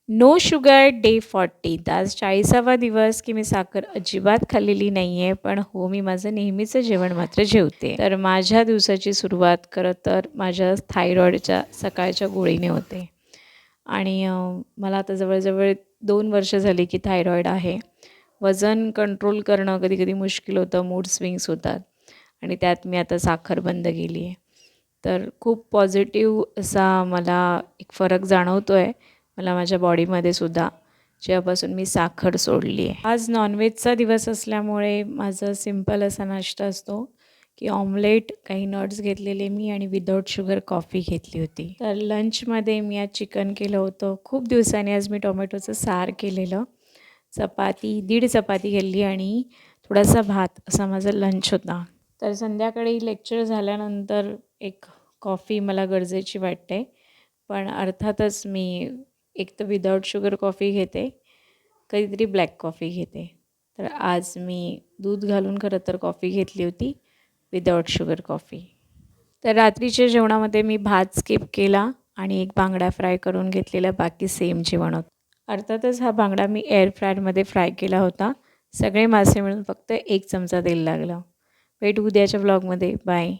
No sugar day 40. आज 40वा दिवस की मी साखर अजिबात खाल्लेली नाही आहे. पण हो, मी माझं नेहमीचं जेवण मात्र जेवते. तर माझ्या दिवसाची सुरुवात खरं तर माझ्या थायरॉईडच्या सकाळच्या गोळीने होते. आणि मला आता जवळ-जवळ 2 वर्ष झाली की थायरॉईड आहे. वजन कंट्रोल करणं कधी-कधी मुश्किल होतं, मूड स्विंग्स होतात आणि त्यात मी आता साखर बंद केली आहे. तर खूप पॉझिटिव्ह असा मला एक फरक जाणवतो आहे. मला माझ्या बॉडीमध्ये सुद्धा, जेव्हापासून मी साखर सोडली आहे. आज नॉनव्हेजचा दिवस असल्यामुळे माझं सिंपल असा नाश्ता असतो, की ऑमलेट, काही नट्स घेतलेले मी आणि विदाऊट शुगर कॉफी घेतली होती. तर लंचमध्ये मी आज चिकन केलं होतं. खूप दिवसांनी आज मी टोमॅटोचं सार केलेलं. चपाती, दीड चपाती खाल्ली आणि थोडासा भात असा माझा लंच होता. तर संध्याकाळी लेक्चर झाल्यानंतर एक कॉफी मला गरजेची वाटते. पण अर्थातच मी एक तर विदाऊट शुगर कॉफी घेते, कधीतरी ब्लॅक कॉफी घेते. तर आज मी दूध घालून खरं तर कॉफी घेतली होती, विदाऊट शुगर कॉफी. तर रात्रीच्या जेवणामध्ये मी भात स्किप केला आणि एक बांगडा फ्राय करून घेतलेला, बाकी सेम जेवण होतं. अर्थातच हा बांगडा मी एअर फ्रायरमध्ये फ्राय केला होता. सगळे मासे मिळून फक्त 1 चमचा तेल लागलं. भेटू उद्याच्या व्लॉगमध्ये. बाय.